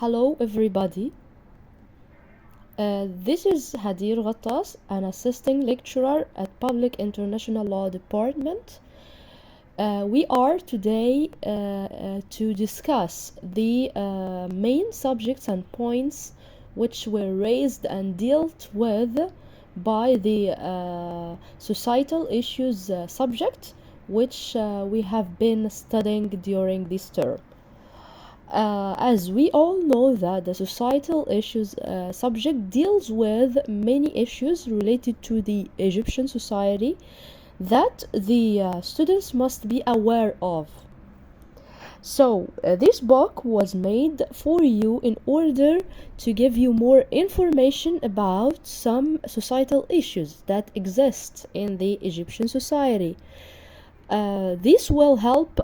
Hello everybody. This is Hadir Ghattas, an assisting lecturer at Public International Law Department. We are today to discuss the main subjects and points which were raised and dealt with by the societal issues subject which we have been studying during this term. As we all know that the societal issues subject deals with many issues related to the Egyptian society that the students must be aware of. So this book was made for you in order to give you more information about some societal issues that exist in the Egyptian society. This will help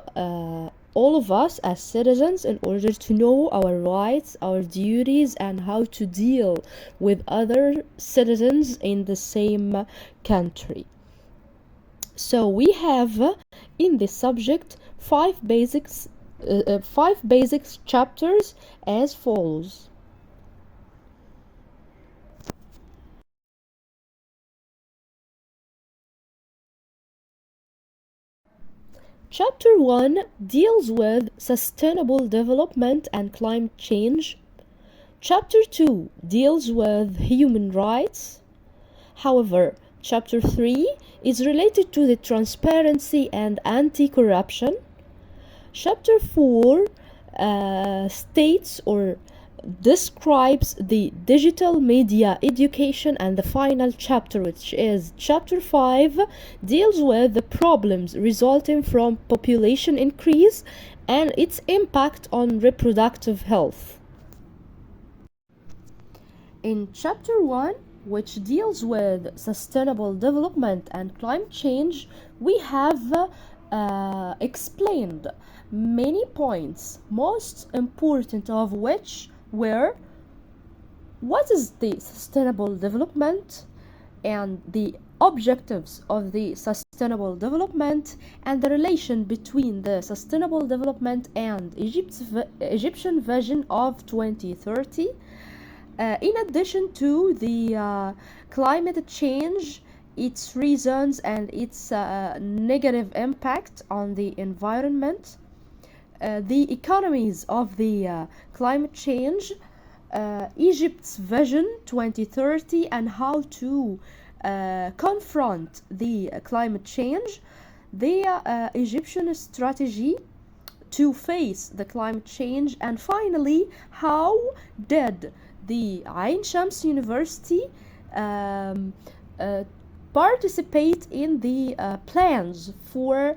all of us as citizens in order to know our rights, our duties, and how to deal with other citizens in the same country. So we have in this subject five basic chapters as follows. Chapter 1 deals with sustainable development and climate change. Chapter 2 deals with human rights. However, Chapter 3 is related to the transparency and anti-corruption. Chapter 4 states or describes the digital media education, and the final chapter, which is Chapter 5, deals with the problems resulting from population increase and its impact on reproductive health. In Chapter 1, which deals with sustainable development and climate change, we have explained many points, most important of which were what is the sustainable development and the objectives of the sustainable development and the relation between the sustainable development and Egyptian vision of 2030. In addition to the climate change, its reasons and its negative impact on the environment, the economies of the climate change, Egypt's vision 2030 and how to confront the climate change, the Egyptian strategy to face the climate change, and finally how did the Ain Shams University participate in the plans for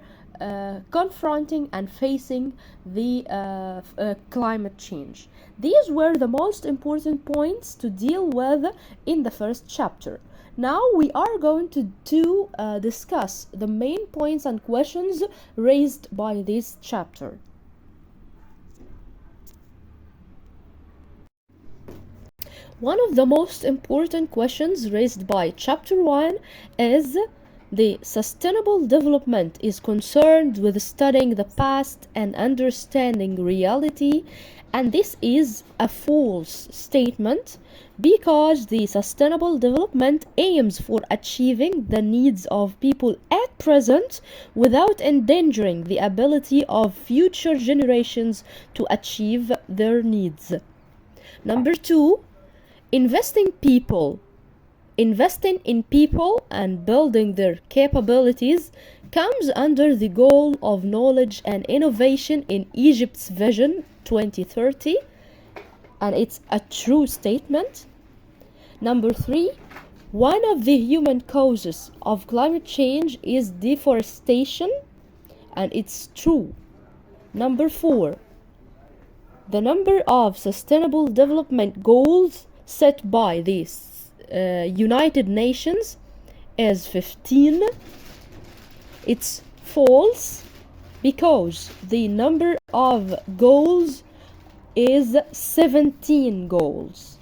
confronting and facing the climate change. These were the most important points to deal with in the first chapter. Now we are going to discuss the main points and questions raised by this chapter. One of the most important questions raised by Chapter 1 is the sustainable development is concerned with studying the past and understanding reality, and this is a false statement because the sustainable development aims for achieving the needs of people at present without endangering the ability of future generations to achieve their needs. Number 2, investing in people and building their capabilities comes under the goal of knowledge and innovation in Egypt's Vision 2030, and it's a true statement. Number 3, one of the human causes of climate change is deforestation, and it's true. Number 4, the number of sustainable development goals set by the United Nations is 15. It's false because the number of goals is 17 goals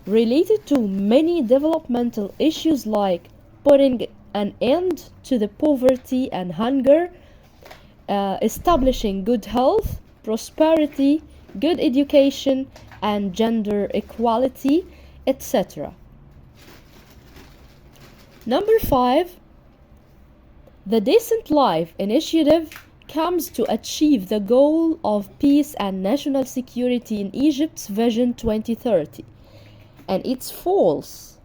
related to many developmental issues like putting an end to the poverty and hunger, establishing good health, prosperity, good education, and gender equality, etc. Number 5, the Decent Life Initiative comes to achieve the goal of peace and national security in Egypt's Vision 2030. And it's false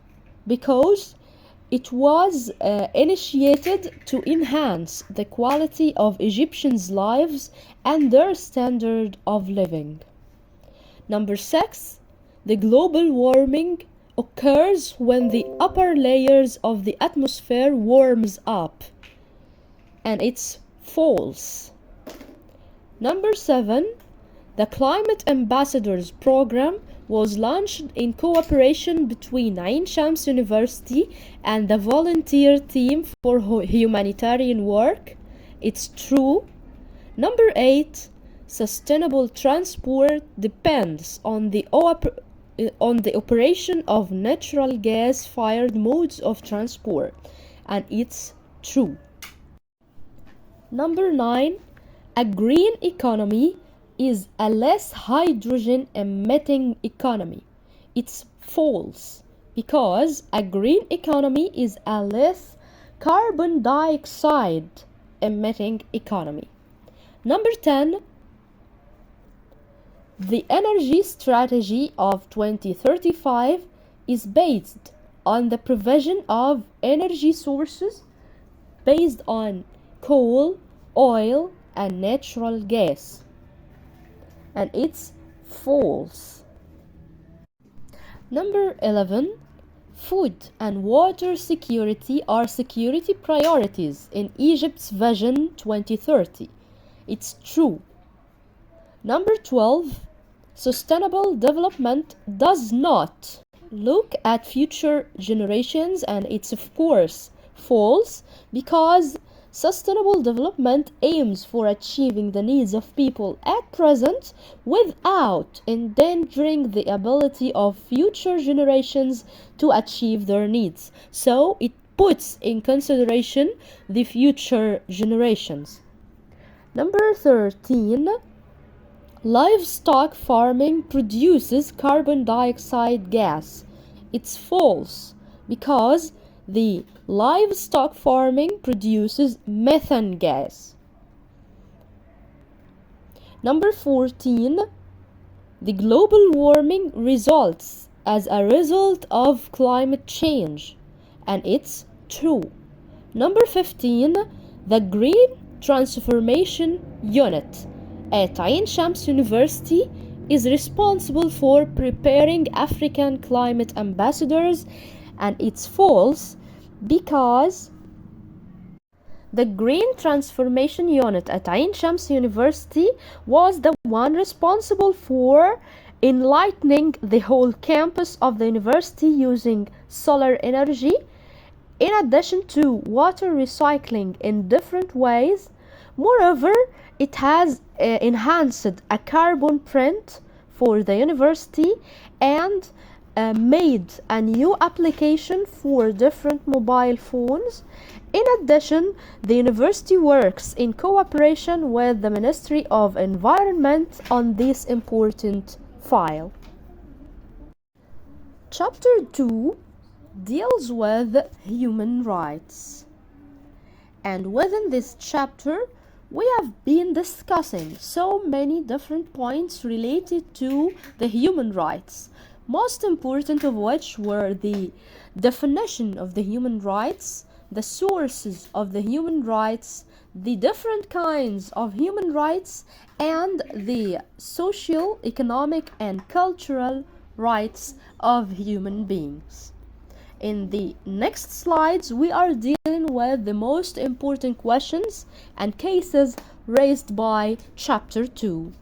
because it was initiated to enhance the quality of Egyptians' lives and their standard of living. Number 6, the global warming occurs when the upper layers of the atmosphere warms up, and it's false. Number 7, the Climate Ambassadors Program was launched in cooperation between Ain Shams University and the volunteer team for humanitarian work. It's true. Number 8, sustainable transport depends on the operation of natural gas-fired modes of transport, and it's true. Number 9, a green economy is a less hydrogen emitting economy. It's false because a green economy is a less carbon dioxide emitting economy. Number 10, the energy strategy of 2035 is based on the provision of energy sources based on coal, oil, and natural gas, and it's false. Number 11, food and water security are security priorities in Egypt's Vision 2030. It's true. Number 12, sustainable development does not look at future generations, and it's of course false because sustainable development aims for achieving the needs of people at present without endangering the ability of future generations to achieve their needs. So it puts in consideration the future generations. Number 13, livestock farming produces carbon dioxide gas. It's false because the livestock farming produces methane gas. Number 14, the global warming results as a result of climate change, and it's true. Number 15, the Green Transformation Unit at Ain Shams University is responsible for preparing African climate ambassadors, and it's false because the Green Transformation Unit at Ain Shams University was the one responsible for enlightening the whole campus of the university using solar energy, in addition to water recycling in different ways. Moreover, it has enhanced a carbon print for the university and made a new application for different mobile phones. In addition, the university works in cooperation with the Ministry of Environment on this important file. Chapter 2 deals with human rights. And within this chapter, we have been discussing so many different points related to the human rights, most important of which were the definition of the human rights, the sources of the human rights, the different kinds of human rights, and the social, economic, and cultural rights of human beings. In the next slides, we are dealing with the most important questions and cases raised by Chapter 2.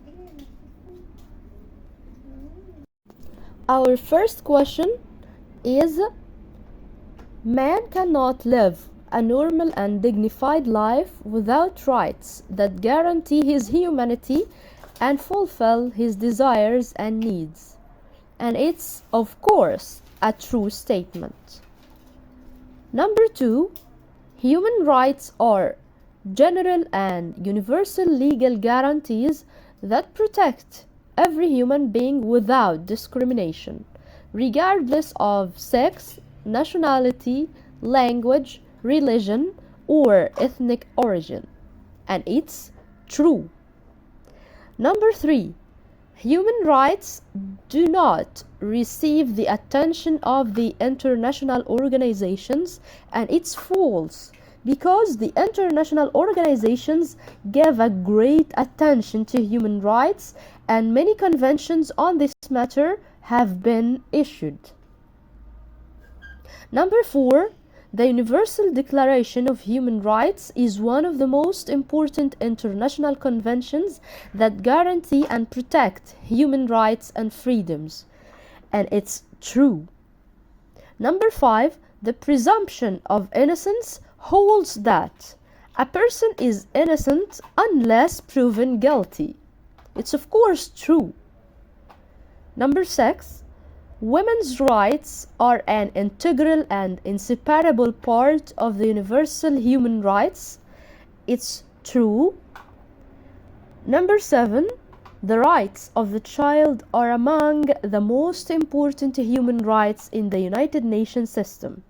Our first question is: man cannot live a normal and dignified life without rights that guarantee his humanity and fulfill his desires and needs. And it's, of course, a true statement. Number 2, human rights are general and universal legal guarantees that protect every human being without discrimination, regardless of sex, nationality, language, religion, or ethnic origin. And it's true. Number 3. Human rights do not receive the attention of the international organizations, and it's false because the international organizations give a great attention to human rights and many conventions on this matter have been issued. Number 4. The Universal Declaration of Human Rights is one of the most important international conventions that guarantee and protect human rights and freedoms. And it's true. Number 5. The presumption of innocence holds that a person is innocent unless proven guilty. It's of course true. Number 6. Women's rights are an integral and inseparable part of the universal human rights. It's true. Number 7. The rights of the child are among the most important human rights in the United Nations system.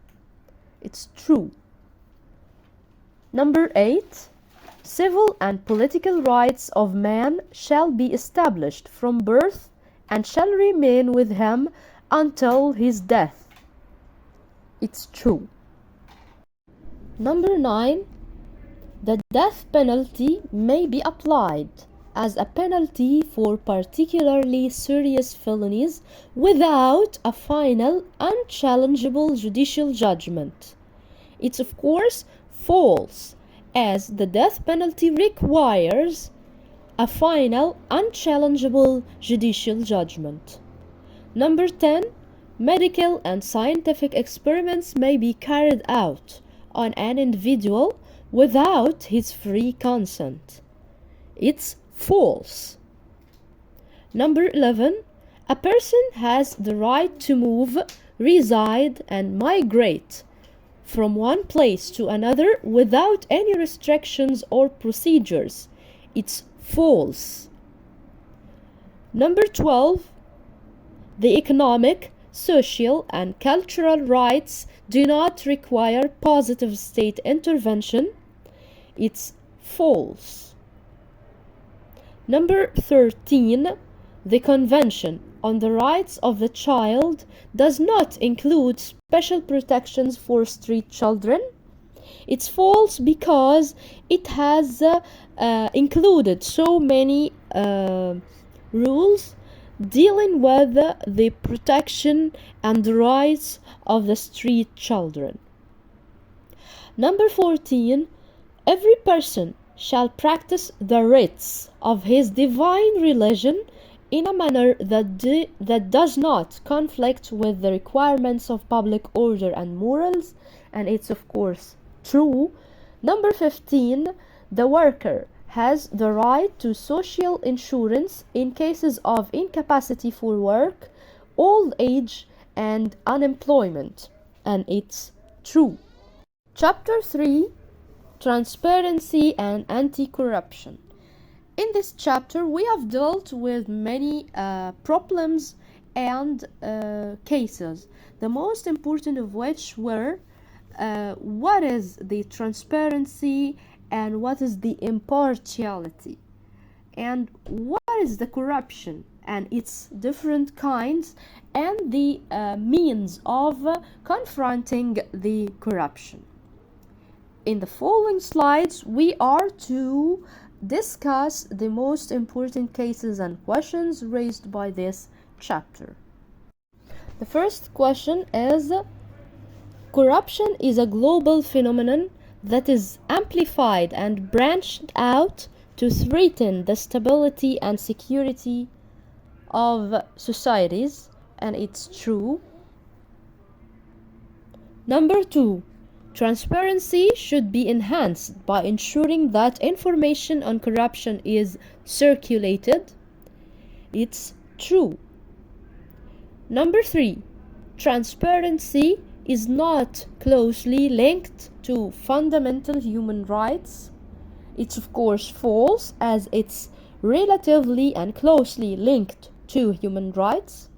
It's true. Number 8. Civil and political rights of man shall be established from birth and shall remain with him until his death. It's true. Number 9. The death penalty may be applied as a penalty for particularly serious felonies without a final, unchallengeable judicial judgment. It's of course false, as the death penalty requires a final, unchallengeable judicial judgment. Number 10. Medical and scientific experiments may be carried out on an individual without his free consent. It's false. Number 11. A person has the right to move, reside, and migrate from one place to another without any restrictions or procedures. It's false. Number 12. The economic, social, and cultural rights do not require positive state intervention. It's false. Number 13. The Convention on the Rights of the Child does not include special protections for street children. It's false because it has included so many rules dealing with the protection and the rights of the street children. Number 14. Every person shall practice the rites of his divine religion in a manner that does not conflict with the requirements of public order and morals, and it's of course true. Number 15. The worker has the right to social insurance in cases of incapacity for work, old age, and unemployment, and it's true. Chapter 3. Transparency and anti-corruption. In this chapter, we have dealt with many problems and cases, the most important of which were what is the transparency and what is the impartiality, and what is the corruption and its different kinds, and the means of confronting the corruption. In the following slides, we are to discuss the most important cases and questions raised by this chapter. The first question is: corruption is a global phenomenon that is amplified and branched out to threaten the stability and security of societies, and it's true. Number 2, transparency should be enhanced by ensuring that information on corruption is circulated. It's true. Number 3, transparency is not closely linked to fundamental human rights. It's of course false, as it's relatively and closely linked to human rights.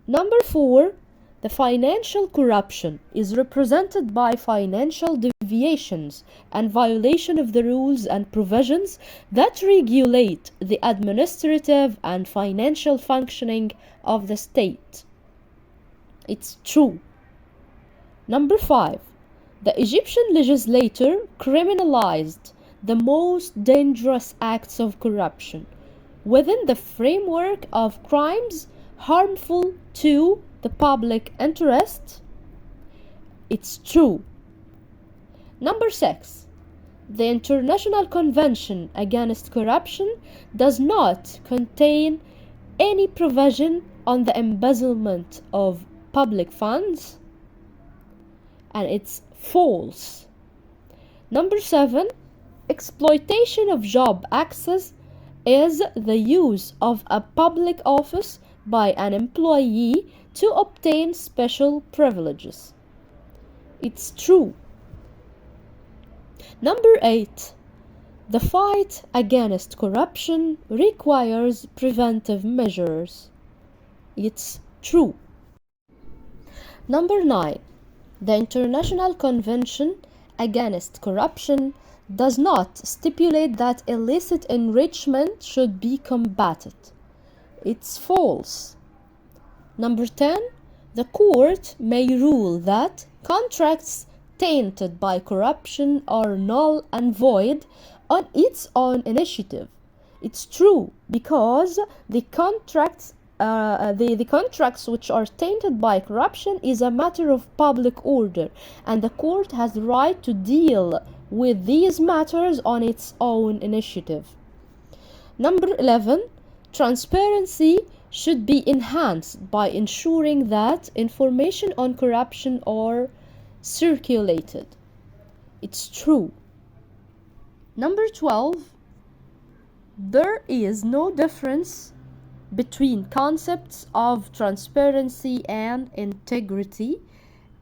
Number 4, the financial corruption is represented by financial deviations and violation of the rules and provisions that regulate the administrative and financial functioning of the state. It's true. Number 5, the Egyptian legislature criminalized the most dangerous acts of corruption within the framework of crimes harmful to the public interest. It's true. Number 6, the International Convention Against Corruption does not contain any provision on the embezzlement of public funds, and it's false. Number 7, exploitation of job access is the use of a public office by an employee to obtain special privileges. It's true. Number 8, the fight against corruption requires preventive measures. It's true. Number 9, the International Convention Against Corruption does not stipulate that illicit enrichment should be combated. It's false. Number 10, the court may rule that contracts tainted by corruption are null and void on its own initiative. It's true, because the contracts which are tainted by corruption is a matter of public order, and the court has the right to deal with these matters on its own initiative. Number 11, transparency should be enhanced by ensuring that information on corruption are circulated. It's true. Number 12, there is no difference between concepts of transparency and integrity,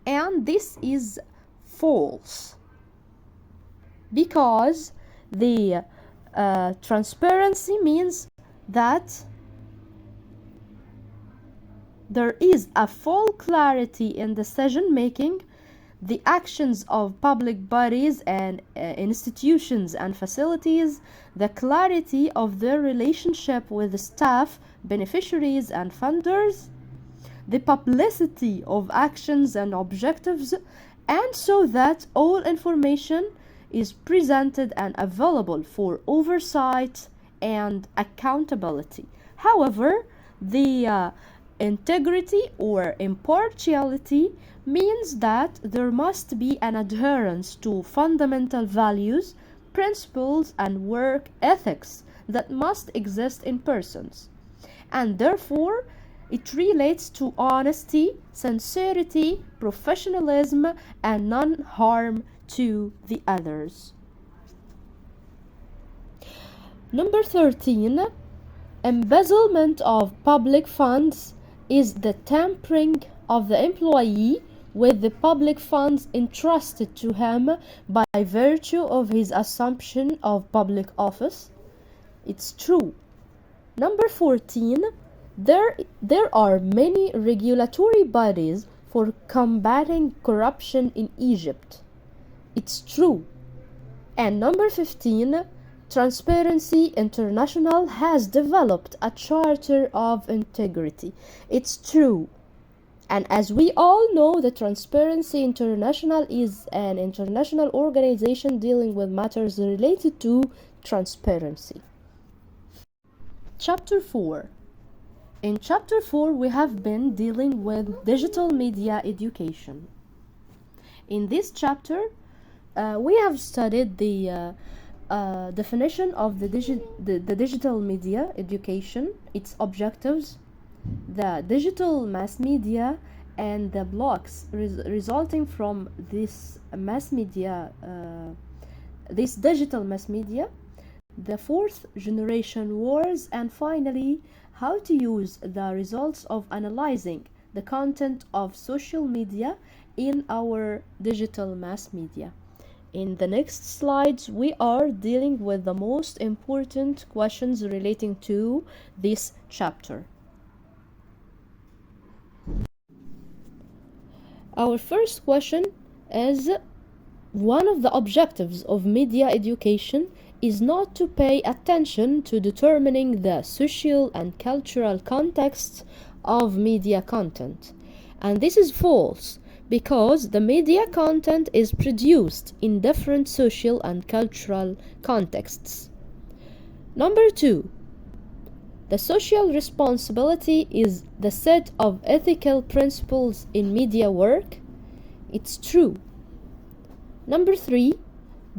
and this is false, because the transparency means that there is a full clarity in decision making, the actions of public bodies and institutions and facilities, the clarity of their relationship with the staff, beneficiaries and funders, the publicity of actions and objectives, and so that all information is presented and available for oversight and accountability. However, the integrity or impartiality means that there must be an adherence to fundamental values, principles, and work ethics that must exist in persons, and therefore it relates to honesty, sincerity, professionalism, and non-harm to the others. Number 13, embezzlement of public funds is the tampering of the employee with the public funds entrusted to him by virtue of his assumption of public office. It's true. Number 14, there are many regulatory bodies for combating corruption in Egypt. It's true. And number 15, Transparency International has developed a charter of integrity. It's true. And as we all know, the Transparency International is an international organization dealing with matters related to transparency. Chapter 4. In Chapter 4, we have been dealing with digital media education. In this chapter, we have studied the definition of the digital media education, its objectives, the digital mass media, and the blocks resulting from this mass media, this digital mass media, the fourth generation wars, and finally how to use the results of analyzing the content of social media in our digital mass media. In the next slides, we are dealing with the most important questions relating to this chapter. Our first question is, one of the objectives of media education is not to pay attention to determining the social and cultural context of media content. And this is false, because the media content is produced in different social and cultural contexts. Number 2, the social responsibility is the set of ethical principles in media work. It's true. Number 3,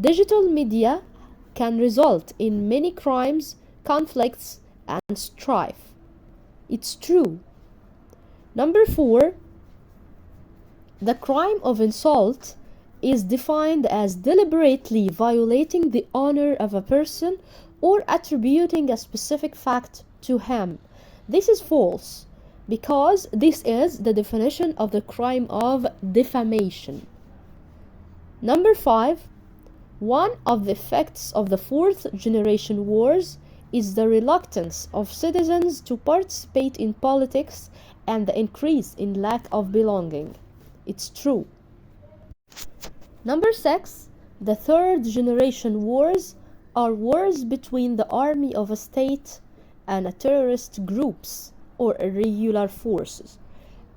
digital media can result in many crimes, conflicts, and strife. It's true. Number 4, the crime of insult is defined as deliberately violating the honor of a person or attributing a specific fact to him. This is false, because this is the definition of the crime of defamation. Number 5, one of the effects of the fourth generation wars is the reluctance of citizens to participate in politics and the increase in lack of belonging. It's true. Number 6, the third generation wars are wars between the army of a state and a terrorist groups or irregular forces.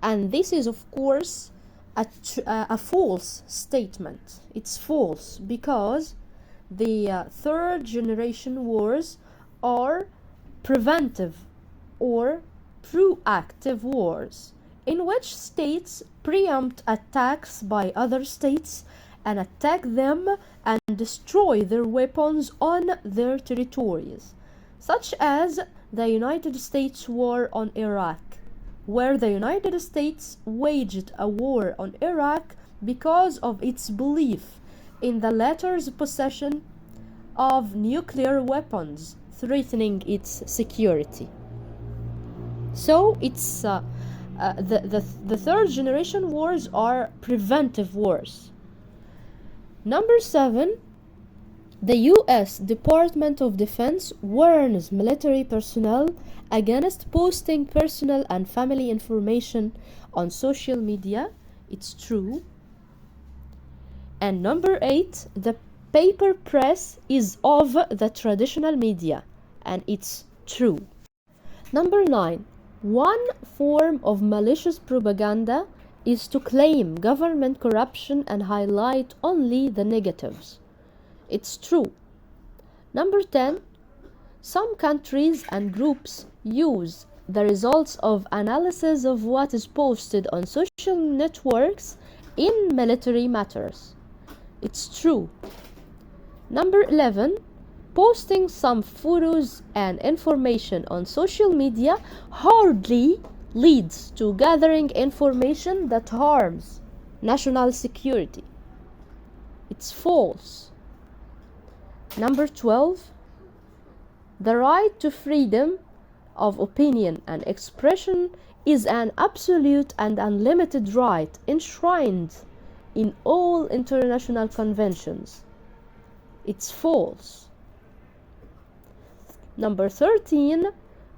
And this is, of course, a false statement. It's false, because the third generation wars are preventive or proactive wars, in which states preempt attacks by other states and attack them and destroy their weapons on their territories, such as the United States war on Iraq, where the United States waged a war on Iraq because of its belief in the latter's possession of nuclear weapons, threatening its security. So it's the third generation wars are preventive wars. Number 7, the U.S. Department of Defense warns military personnel against posting personal and family information on social media. It's true. And number 8, the paper press is of the traditional media, and it's true. Number 9, one form of malicious propaganda is to claim government corruption and highlight only the negatives. It's true. Number 10, some countries and groups use the results of analysis of what is posted on social networks in military matters. It's true. Number 11, posting some photos and information on social media hardly leads to gathering information that harms national security. It's false. Number 12, the right to freedom of opinion and expression is an absolute and unlimited right enshrined in all international conventions. It's false. Number 13,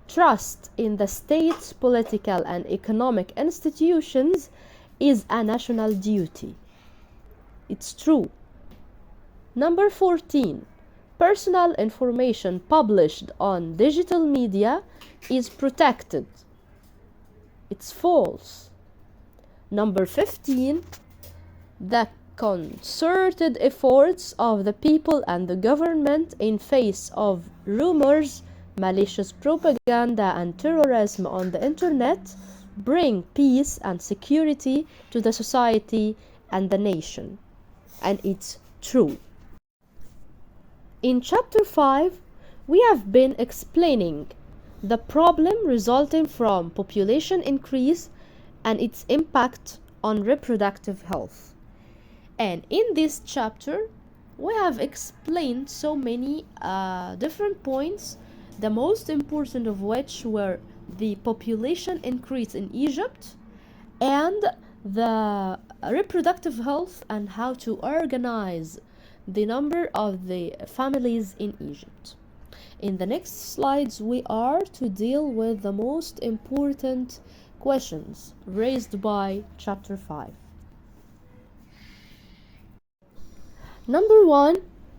trust in the state's political and economic institutions is a national duty. It's true. Number 14, personal information published on digital media is protected. It's false. Number 15, the concerted efforts of the people and the government in face of rumors, malicious propaganda, and terrorism on the internet bring peace and security to the society and the nation. And it's true. In chapter 5, we have been explaining the problem resulting from population increase and its impact on reproductive health. And in this chapter, we have explained so many different points, the most important of which were the population increase in Egypt and the reproductive health and how to organize the number of the families in Egypt. In the next slides, we are to deal with the most important questions raised by chapter 5. Number 1,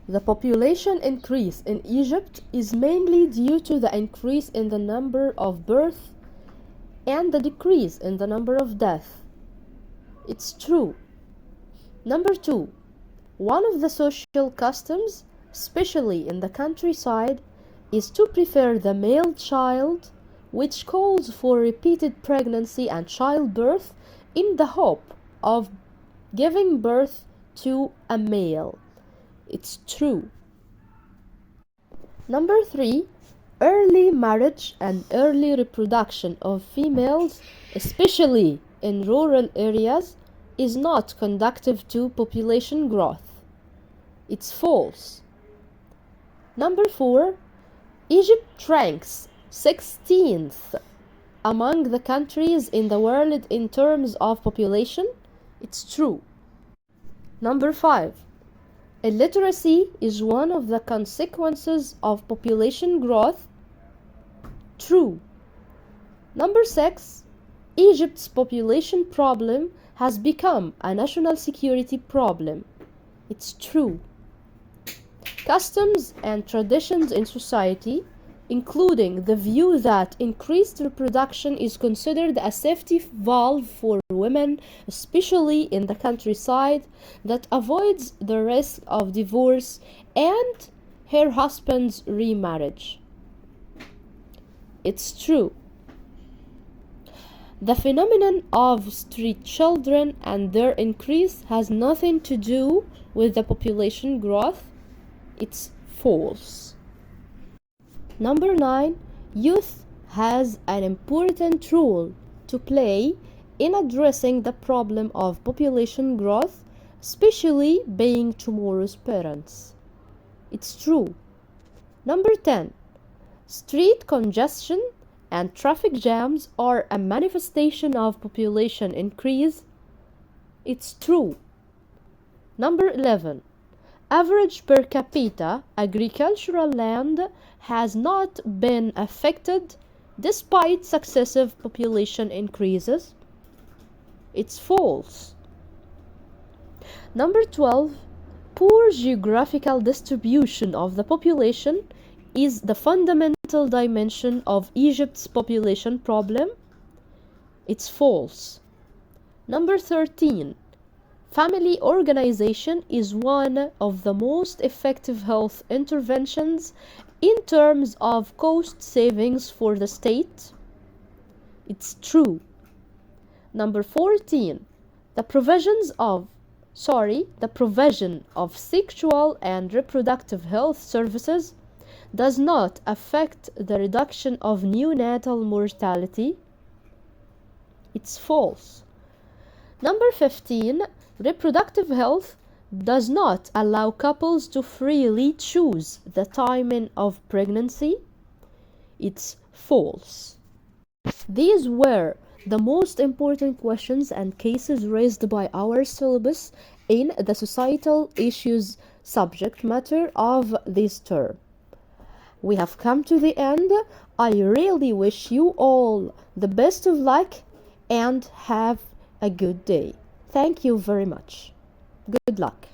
the population increase in Egypt is mainly due to the increase in the number of births and the decrease in the number of deaths. It's true. Number 2, one of the social customs, especially in the countryside, is to prefer the male child, which calls for repeated pregnancy and childbirth in the hope of giving birth to a male. It's true. Number 3, early marriage and early reproduction of females, especially in rural areas, is not conducive to population growth. It's false. Number 4, Egypt ranks 16th among the countries in the world in terms of population. It's true. Number 5, illiteracy is one of the consequences of population growth. True. Number 6, Egypt's population problem has become a national security problem. It's true. Customs and traditions in society, including the view that increased reproduction is considered a safety valve for women, especially in the countryside, that avoids the risk of divorce and her husband's remarriage. It's true. The phenomenon of street children and their increase has nothing to do with the population growth. It's false. Number 9, youth has an important role to play in addressing the problem of population growth, especially being tomorrow's parents. It's true. Number 10, street congestion and traffic jams are a manifestation of population increase. It's true. Number 11, average per capita agricultural land has not been affected despite successive population increases. It's false. Number 12, poor geographical distribution of the population is the fundamental dimension of Egypt's population problem. It's false. Number 13, family organization is one of the most effective health interventions in terms of cost savings for the state. It's true. Number 14, the provision of sexual and reproductive health services does not affect the reduction of neonatal mortality. It's false. Number 15, reproductive health does not allow couples to freely choose the timing of pregnancy. It's false. These were the most important questions and cases raised by our syllabus in the societal issues subject matter of this term. We have come to the end. I really wish you all the best of luck and have a good day. Thank you very much. Good luck.